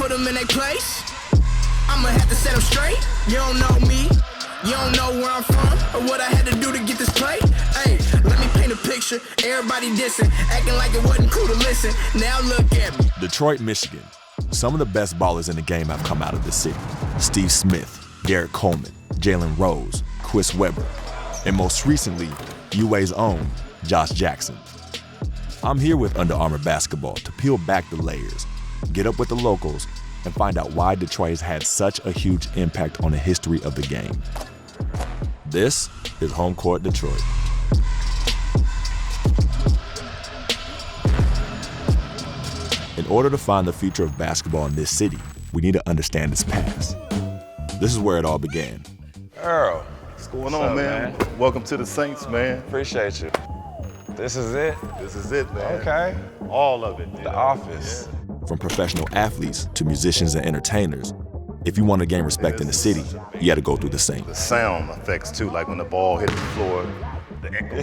put them in their place. I'ma have to set them straight. You don't know me. You don't know where I'm from or what I had to do to get this play. Hey, let me paint a picture. Everybody dissing, acting like it wasn't cool to listen. Now look at me. Detroit, Michigan. Some of the best ballers in the game have come out of this city. Steve Smith, Garrett Coleman, Jalen Rose, Chris Webber, and most recently, UA's own Josh Jackson. I'm here with Under Armour basketball to peel back the layers, get up with the locals, and find out why Detroit has had such a huge impact on the history of the game. This is Home Court Detroit. In order to find the future of basketball in this city, we need to understand its past. This is where it all began. Earl. What's going on, man? Welcome to the Saints, man. Appreciate you. This is it? This is it, man. Okay. All of it. The office. Yeah. From professional athletes to musicians and entertainers, if you want to gain respect in the city, you got to go through the Saints. The sound effects, too, like when the ball hit the floor, the echo.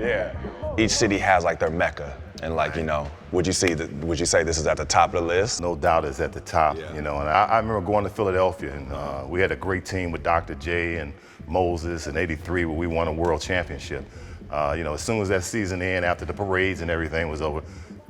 Yeah. Each city has like their mecca. And like, you know, would you say this is at the top of the list? No doubt it's at the top, you know. And I remember going to Philadelphia, and we had a great team with Dr. J and Moses in '83 where we won a world championship. You know, as soon as that season ended, after the parades and everything was over,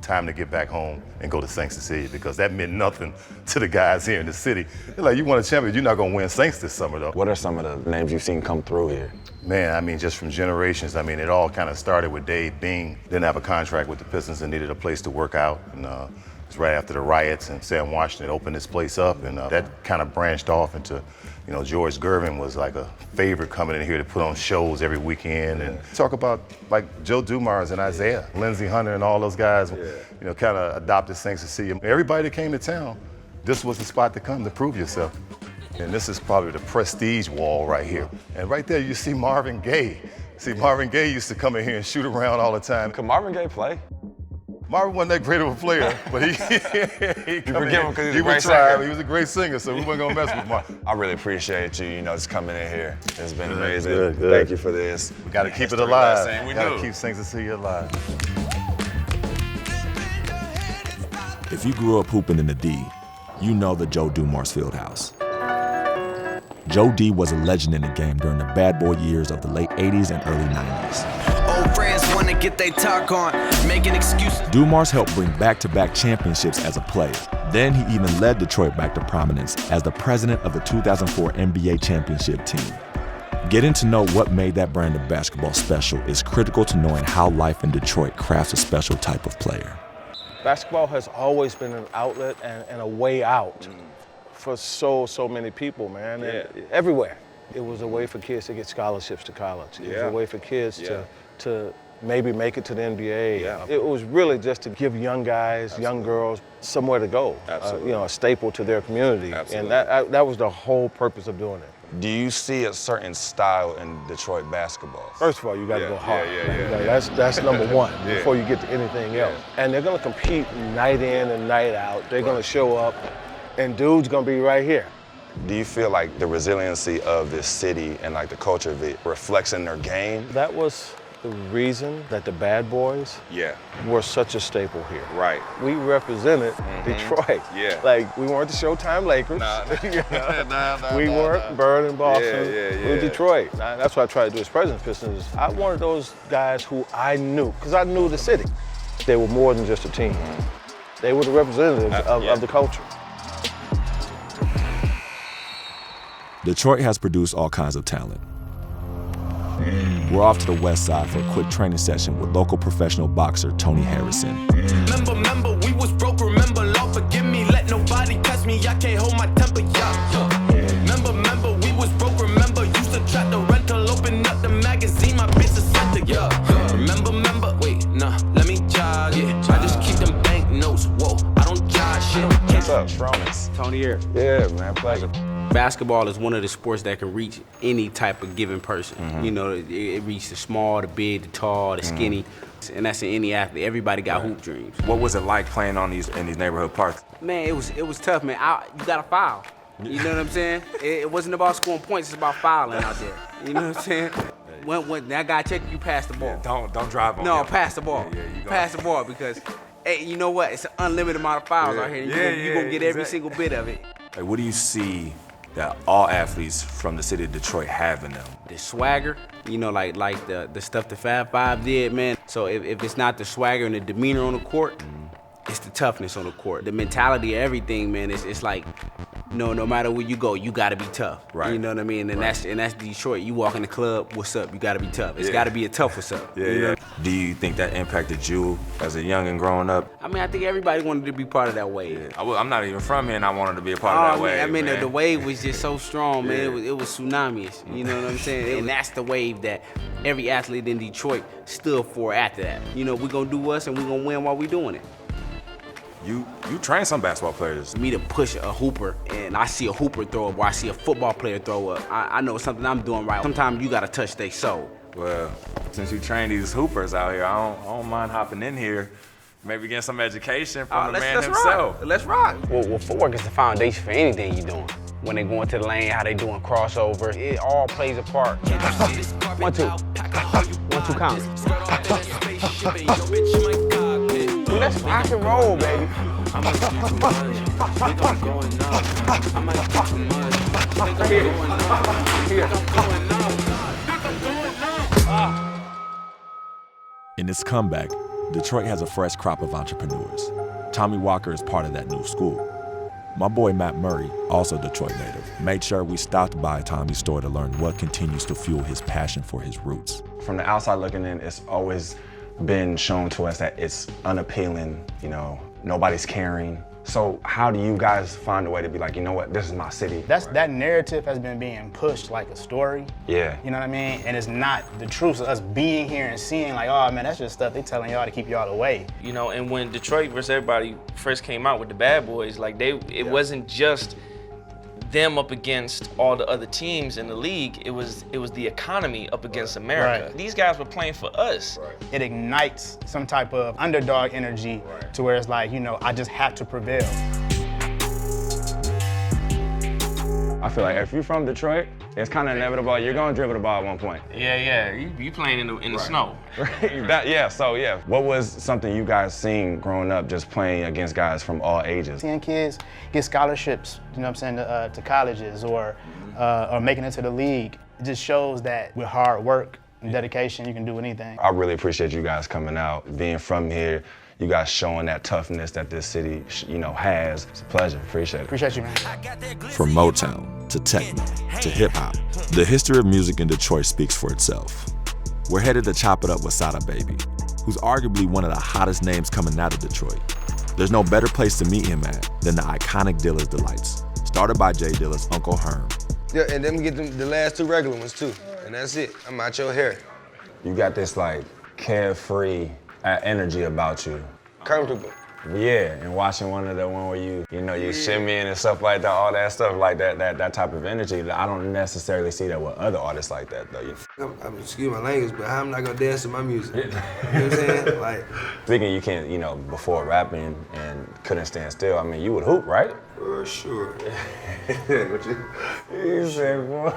time to get back home and go to Saints City because that meant nothing to the guys here in the city. They're like, you won a championship, you're not going to win Saints this summer, though. What are some of the names you've seen come through here? Man, I mean, just from generations. I mean, it all kind of started with Dave Bing. Didn't have a contract with the Pistons and needed a place to work out. And it was right after the riots, and Sam Washington opened this place up, and that kind of branched off into, you know, George Gervin was like a favorite coming in here to put on shows every weekend. And talk about like Joe Dumars and Isaiah, Lindsey Hunter and all those guys, you know, kind of adopted Saints to see. Everybody that came to town, this was the spot to come to prove yourself. And this is probably the prestige wall right here. And right there you see Marvin Gaye. See, Marvin Gaye used to come in here and shoot around all the time. Could Marvin Gaye play? Marvin wasn't that great of a player, but he forgive him because he's a great singer. He was a great singer, so we weren't gonna mess with Marvin. I really appreciate you, you know, just coming in here. It's been amazing. Good. Thank you for this. We gotta keep it alive. We gotta keep Saints City alive. If you grew up hooping in the D, you know the Joe Dumars Fieldhouse. Joe D was a legend in the game during the bad boy years of the late 80s and early 90s. Old friends wanna get they talk on, making excuses. Dumars helped bring back-to-back championships as a player. Then he even led Detroit back to prominence as the president of the 2004 NBA championship team. Getting to know what made that brand of basketball special is critical to knowing how life in Detroit crafts a special type of player. Basketball has always been an outlet and a way out for so many people, man. And everywhere. It was a way for kids to get scholarships to college. It was a way for kids to maybe make it to the NBA. It was really just to give young guys, young girls, somewhere to go. You know, a staple to their community. And that was the whole purpose of doing it. Do you see a certain style in Detroit basketball? First of all, you got to go hard. That's number one before you get to anything else. And they're going to compete night in and night out. They're going to show up, and dude's going to be right here. Do you feel like the resiliency of this city and like the culture of it reflects in their game? That was the reason that the Bad Boys were such a staple here. Right. We represented Detroit. Like, we weren't the Showtime Lakers. We weren't Bird and Boston. We were Detroit. That's what I tried to do as president of Pistons. I wanted those guys who I knew, because I knew the city. They were more than just a team. They were the representatives of the culture. Detroit has produced all kinds of talent. We're off to the west side for a quick training session with local professional boxer Tony Harrison. Remember, we was broke, remember, Lord forgive me, let nobody touch me, I can't hold my temper, Remember, we was broke, remember, used to track the rental, open up the magazine, my bitch is set to, Remember, wait, nah, let me jog it, I just keep them bank notes, whoa, I don't jog shit. What's up, Stromas? Tony here. Yeah, man, pleasure. Basketball is one of the sports that can reach any type of given person. You know, it reaches the small, the big, the tall, the skinny, and that's in any athlete. Everybody got hoop dreams. What was it like playing in these neighborhood parks? Man, it was tough, man. You got to foul. You know what I'm saying? It wasn't about scoring points, it's about fouling out there. You know what I'm saying? When that guy check you, pass the ball. Don't drive on him. No, pass the ball. You pass the ball because Hey, you know what? It's an unlimited amount of fouls out here. You're going to get every single bit of it. Like, what do you see that all athletes from the city of Detroit have in them? The swagger, you know, like the stuff the Fab Five did, man. So if it's not the swagger and the demeanor on the court, it's the toughness on the court. The mentality of everything, man, it's like, no matter where you go, you gotta be tough. Right. You know what I mean? And that's Detroit. You walk in the club, what's up? You gotta be tough. It's gotta be a tough what's up. Yeah. Do you think that impacted you as a young and growing up? I mean, I think everybody wanted to be part of that wave. I'm not even from here, and I wanted to be a part of that wave. I mean, man. the wave was just so strong, man. It was tsunamis. You know what I'm saying? And that's the wave that every athlete in Detroit stood for after that. You know, we're gonna do us, and we're gonna win while we're doing it. You train some basketball players. For me to push a hooper and I see a hooper throw up or I see a football player throw up, I know it's something I'm doing right. Sometimes you gotta touch their soul. Well, since you train these hoopers out here, I don't mind hopping in here, maybe getting some education from the man himself. Let's rock. Well, footwork is the foundation for anything you're doing. When they go into the lane, how they doing crossovers, it all plays a part. 1, 2. 1, 2 count. Dude, that's rock and roll, baby. In its comeback, Detroit has a fresh crop of entrepreneurs. Tommy Walker is part of that new school. My boy Matt Murray, also Detroit native, made sure we stopped by Tommy's store to learn what continues to fuel his passion for his roots. From the outside looking in, it's always been shown to us that it's unappealing, you know, nobody's caring. So how do you guys find a way to be like, you know what, this is my city? That narrative has been being pushed like a story. Yeah. You know what I mean? And it's not the truth of us being here and seeing like, oh man, that's just stuff they telling y'all to keep y'all away. You know, and when Detroit versus everybody first came out with the Bad Boys, like it wasn't just them up against all the other teams in the league, it was the economy up against America. Right. These guys were playing for us. Right. It ignites some type of underdog energy to where it's like, you know, I just have to prevail. I feel like if you're from Detroit, it's kind of inevitable. You're gonna dribble the ball at one point. Yeah. You playing in the snow. Right. What was something you guys seen growing up just playing against guys from all ages? Seeing kids get scholarships, you know what I'm saying, to colleges or making it to the league, it just shows that with hard work and dedication, you can do anything. I really appreciate you guys coming out, being from here, you guys showing that toughness that this city, you know, has. It's a pleasure. Appreciate it. Appreciate you, man. From Motown to techno to hip hop, the history of music in Detroit speaks for itself. We're headed to chop it up with Sada Baby, who's arguably one of the hottest names coming out of Detroit. There's no better place to meet him at than the iconic Dilla's Delights, started by Jay Dilla's Uncle Herm. Yeah, and then we get the last 2 regular ones too, and that's it. I'm out your hair. You got this like carefree energy about you. Comfortable. Yeah, and watching one where you shimmying and stuff like that, all that stuff like that type of energy. I don't necessarily see that with other artists like that though. Excuse my language, but how am I not gonna dance to my music? You know what I'm saying? Like, speaking, you can't, before rapping and couldn't stand still. I mean, you would hoop, right? for sure. What you said, boy?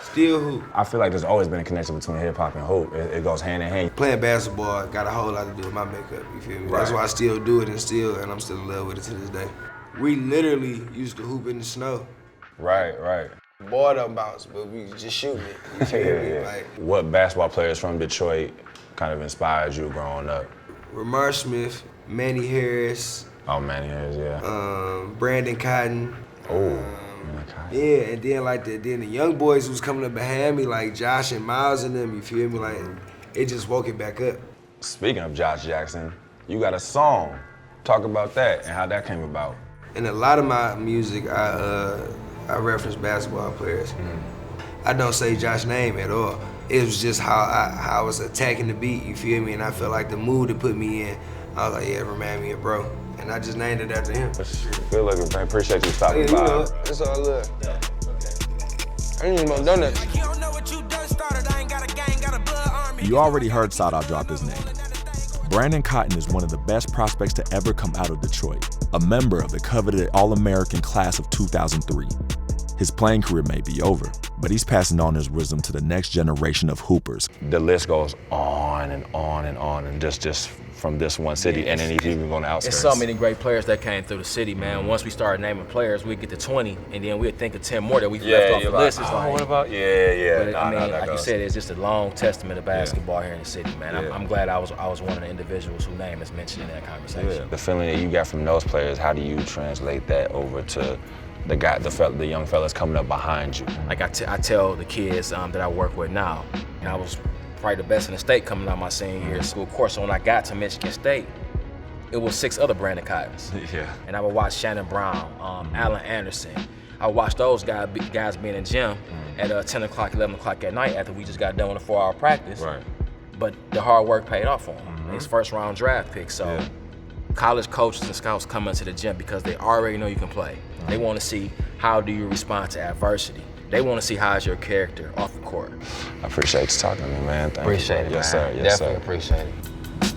Still hoop. I feel like there's always been a connection between hip hop and hoop. It goes hand in hand. Playing basketball got a whole lot to do with my makeup, you feel me? Right. That's why I still do it and I'm still in love with it to this day. We literally used to hoop in the snow. Right. Ball don't bounce, but we just shooting it. You feel me? Yeah. Like, What basketball players from Detroit kind of inspired you growing up? Ramar Smith, Manny Harris, Oh, Manny Harris, yeah. Brandon Cotton. Oh, Yeah, and then then the young boys who was coming up behind me, like Josh and Miles and them, you feel me? Like, it just woke it back up. Speaking of Josh Jackson, you got a song. Talk about that and how that came about. In a lot of my music, I reference basketball players. I don't say Josh's name at all. It was just how I was attacking the beat, you feel me? And I felt like the mood it put me in, I was like, yeah, it remind me of bro. And I just named it after him. Good looking, man. Appreciate you stopping Yeah, you know, by. it's all love. I ain't even done that. You already heard Sada drop his name. Brandon Cotton is one of the best prospects to ever come out of Detroit, a member of the coveted All-American class of 2003. His playing career may be over, but he's passing on his wisdom to the next generation of hoopers. The list goes on and on and on, and just from this one city, and then even going to outskirts. There's so many great players that came through the city, man. Once we started naming players, we'd get to 20, and then we'd think of 10 more that we left off the list. It's what about? Yeah. But like you said, it's just a long testament of basketball here in the city, man. I'm glad I was one of the individuals whose name is mentioned in that conversation. Yeah. The feeling that you got from those players, how do you translate that over to the young fellas coming up behind you? Like I tell the kids that I work with now, and I was probably the best in the state coming out my senior year of school. Of course, so when I got to Michigan State, it was 6 other Brandon Cottons. Yeah. And I would watch Shannon Brown, Allen Anderson. I would watch those guys be in the gym at 10 o'clock, 11 o'clock at night after we just got done with a 4-hour practice. Right. But the hard work paid off for him. His first round draft pick. So college coaches and scouts come into the gym because they already know you can play. They want to see how do you respond to adversity. They want to see how's your character off the court. I appreciate you talking to me, man. Appreciate it, Yes, man. sir. Yes, Definitely sir. appreciate it.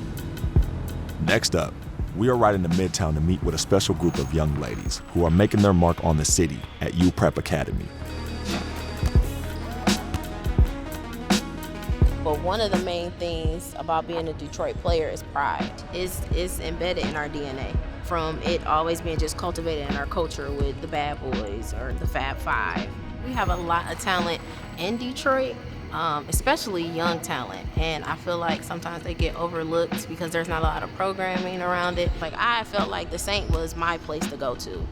Next up, we are riding to Midtown to meet with a special group of young ladies who are making their mark on the city at U Prep Academy. But one of the main things about being a Detroit player is pride. It's embedded in our DNA. From it always being just cultivated in our culture with the Bad Boys or the Fab Five. We have a lot of talent in Detroit, especially young talent. And I feel like sometimes they get overlooked because there's not a lot of programming around it. Like I felt like the Saint was my place to go to.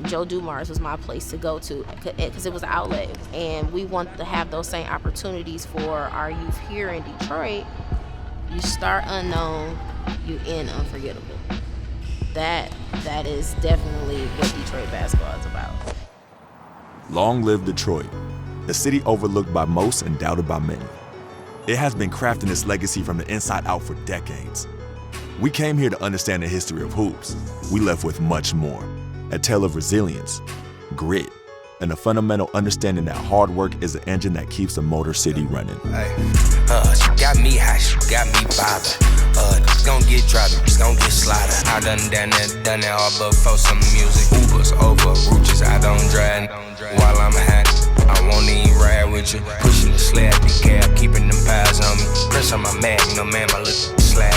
Joe Dumars was my place to go to because it was an outlet. And we want to have those same opportunities for our youth here in Detroit. You start unknown, you end unforgettable. That is definitely what Detroit basketball is about. Long live Detroit, a city overlooked by most and doubted by many. It has been crafting its legacy from the inside out for decades. We came here to understand the history of hoops. We left with much more. A tale of resilience, grit, and a fundamental understanding that hard work is the engine that keeps the Motor City running. She got me high, she got me bothered. It's gon' get dropped, it's gon' get slaughtered. I done that all but for some music. Ubers over roaches, I don't drive. While I'm hot, I won't even ride with you. Pushing the slab, the cab, keeping them pies on me. Press on my mag, no man, my little slab.